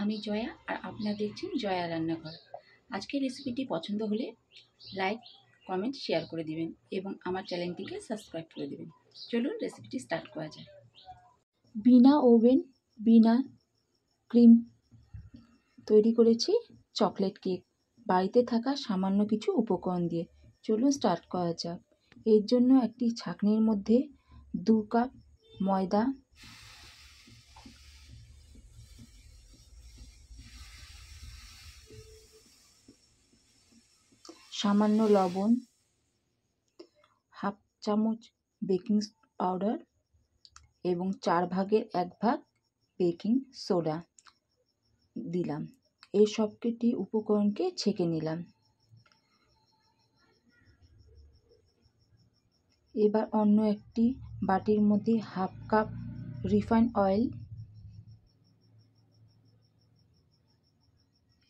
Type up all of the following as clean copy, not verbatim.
আমি জয়া আর আপনারা দেখছেন জয়া রান্নাঘর। আজকের রেসিপিটি পছন্দ হলে লাইক, কমেন্ট, শেয়ার করে দিবেন এবং আমার চ্যানেলটিকে সাবস্ক্রাইব করে দেবেন। চলুন রেসিপিটি স্টার্ট করা যায়। বিনা ওভেন, বিনা ক্রিম তৈরি করেছি চকলেট কেক, বাড়িতে থাকা সামান্য কিছু উপকরণ দিয়ে। চলুন স্টার্ট করা যাক। এর জন্য একটি ছাঁকনির মধ্যে 2 কাপ ময়দা, সামান্য লবণ, হাফ চামচ বেকিং পাউডার এবং 4 ভাগের 1 ভাগ বেকিং সোডা দিলাম। এই সবকটি উপকরণকে ছেঁকে নিলাম। এবার অন্য একটি বাটির মধ্যে half cup refined oil,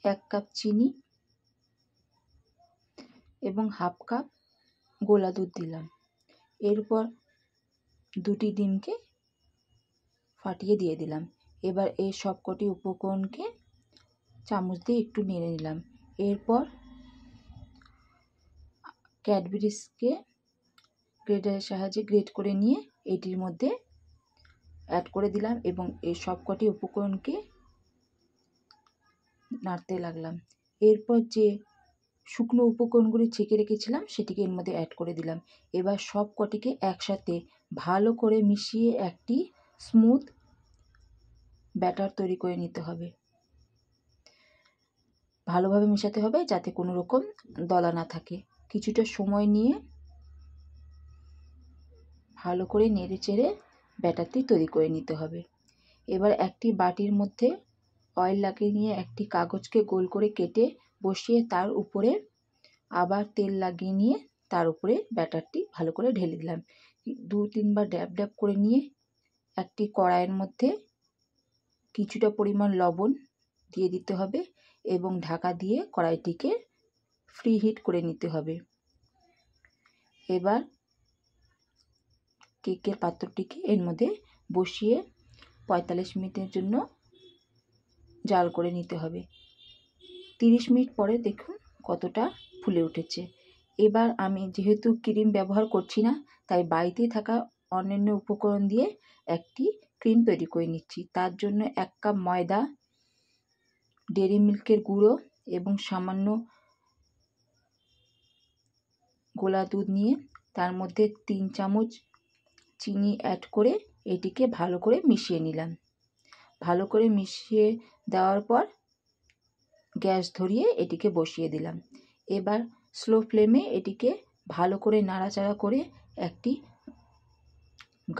1 cup চিনি এবং হাফ কাপ গোলা দুধ দিলাম। এরপর 2টি ডিমকে ফাটিয়ে দিয়ে দিলাম। এবার এই সবকটি উপকরণকে চামচ দিয়ে একটু নেড়ে নিলাম। এরপর ক্যাডবেরিজকে গ্রেটারের সাহায্যে গ্রেট করে নিয়ে এটির মধ্যে অ্যাড করে দিলাম এবং এই সবকটি উপকরণকে নাড়তে লাগলাম। এরপর যে শুকনো উপকরণগুলি ছেঁকে রেখেছিলাম সেটিকে এর মধ্যে অ্যাড করে দিলাম। এবার সবকটিকে একসাথে ভালো করে মিশিয়ে একটি স্মুথ ব্যাটার তৈরি করে নিতে হবে। ভালোভাবে মেশাতে হবে যাতে কোনো রকম দলা না থাকে। কিছুটা সময় নিয়ে ভালো করে নেড়ে চেড়ে ব্যাটারটি তৈরি করে নিতে হবে। এবার একটি বাটির মধ্যে অয়েল লাগিয়ে নিয়ে একটি কাগজকে গোল করে কেটে বসিয়ে তার উপরে আবার তেল লাগিয়ে নিয়ে তার উপরে ব্যাটারটি ভালো করে ঢেলে দিলাম। 2-3 বার ড্যাব ড্যাব করে নিয়ে একটি কড়াইয়ের মধ্যে কিছুটা পরিমাণ লবণ দিয়ে দিতে হবে এবং ঢাকা দিয়ে কড়াইটিকে ফ্রি হিট করে নিতে হবে। এবার কেকের পাত্রটিকে এর মধ্যে বসিয়ে 45 মিনিটের জন্য জাল করে নিতে হবে। 30 মিনিট পরে দেখুন কতটা ফুলে উঠেছে। এবার আমি যেহেতু ক্রিম ব্যবহার করছি না, তাই বাড়িতে থাকা অন্যান্য উপকরণ দিয়ে একটি ক্রিম তৈরি করে নিচ্ছি। তার জন্য 1 কাপ ময়দা, ডেরি মিল্কের গুঁড়ো এবং সামান্য গোলা দুধ নিয়ে তার মধ্যে 3 চামচ চিনি অ্যাড করে এটিকে ভালো করে মিশিয়ে নিলাম। ভালো করে মিশিয়ে দেওয়ার পর গ্যাস ধরিয়ে এটিকে বসিয়ে দিলাম। এবার স্লো ফ্লেমে এটিকে ভালো করে নাড়াচাড়া করে একটি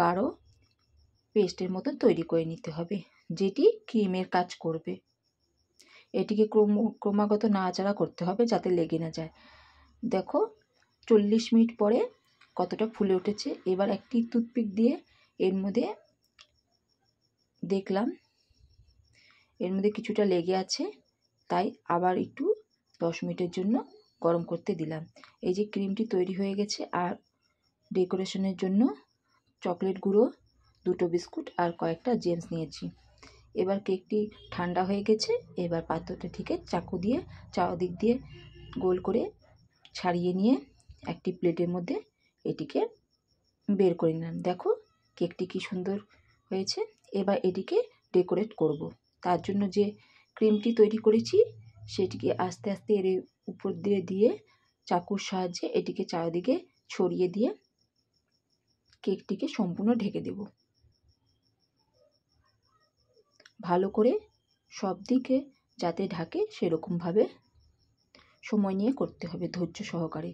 গাঢ় পেস্টের মতো তৈরি করে নিতে হবে, যেটি ক্রিমের কাজ করবে। এটিকে ক্রমাগত নাড়াচাড়া করতে হবে যাতে লেগে না যায়। দেখো 40 মিনিট পরে কতটা ফুলে উঠেছে। এবার একটি টুথপিক দিয়ে এর মধ্যে দেখলাম এর মধ্যে কিছুটা লেগে আছে, তাই আবার একটু 10 মিনিটের জন্য গরম করতে দিলাম। এই যে ক্রিমটি তৈরি হয়ে গেছে। আর ডেকোরেশনের জন্য চকলেট গুঁড়ো, 2টো বিস্কুট আর কয়েকটা জেমস নিয়েছি। এবার কেকটি ঠান্ডা হয়ে গেছে। এবার পাত্রটা থেকে চাকু দিয়ে চারদিক দিয়ে গোল করে ছাড়িয়ে নিয়ে একটি প্লেটের মধ্যে এটিকে বের করে নিলাম। দেখো কেকটি কি সুন্দর হয়েছে। এবার এটিকে ডেকোরেট করব। তার জন্য যে ক্রিমটি তৈরি করেছি সেটিকে আস্তে আস্তে এর উপর দিয়ে দিয়ে চাকুর সাহায্যে এটিকে চারদিকে ছড়িয়ে দিয়ে কেকটিকে সম্পূর্ণ ঢেকে দেব। ভালো করে সব দিকে যাতে ঢাকে সেরকমভাবে সময় নিয়ে করতে হবে, ধৈর্য সহকারে।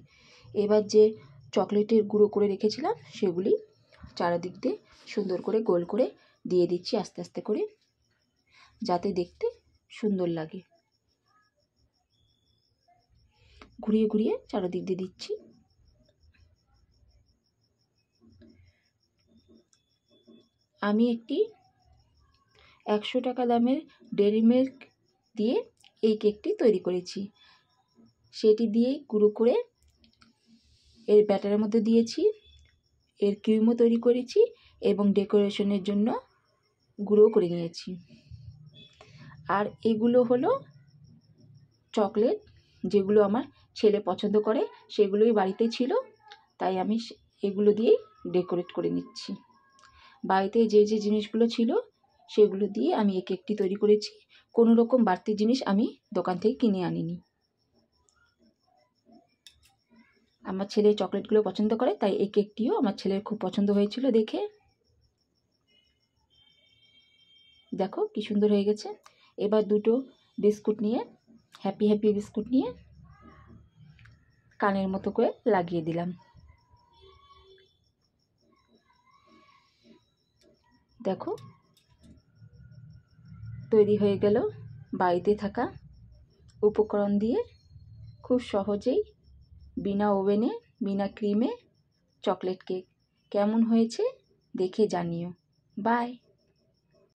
এবার যে চকলেটের গুঁড়ো করে রেখেছিলাম সেগুলি চারিদিক দিয়ে সুন্দর করে গোল করে দিয়ে দিচ্ছি আস্তে আস্তে করে, যাতে দেখতে সুন্দর লাগে। ঘুরিয়ে ঘুরিয়ে চারিদিক দিয়ে দিচ্ছি। আমি একটি 100 টাকা দামের ডেরি মিল্ক দিয়ে এই কেকটি তৈরি করেছি। সেটি দিয়ে গুঁড়ো করে এর ব্যাটারের মধ্যে দিয়েছি, এর ক্রিমও তৈরি করেছি এবং ডেকোরেশনের জন্য গুঁড়ো করে নিয়েছি। আর এগুলো হলো চকলেট, যেগুলো আমার ছেলে পছন্দ করে, সেগুলোই বাড়িতে ছিল, তাই আমি এগুলো দিয়েই ডেকোরেট করে নিচ্ছি। বাড়িতে যে যে জিনিসগুলো ছিল সেগুলো দিয়ে আমি এই কেকটি তৈরি করেছি। কোনো রকম বাড়তি জিনিস আমি দোকান থেকে কিনে আনিনি। আমার ছেলে চকলেটগুলো পছন্দ করে, তাই এই কেকটিও আমার ছেলের খুব পছন্দ হয়েছিল দেখে। দেখো কি সুন্দর হয়ে গেছে। এবার দুটো বিস্কুট নিয়ে, হ্যাপি হ্যাপি বিস্কুট নিয়ে কানের মতো করে লাগিয়ে দিলাম। দেখো তৈরি হয়ে গেল বাড়িতে থাকা উপকরণ দিয়ে খুব সহজেই, বিনা ওভেনে, বিনা ক্রিমে চকলেট কেক। কেমন হয়েছে দেখে জানিও। বাই।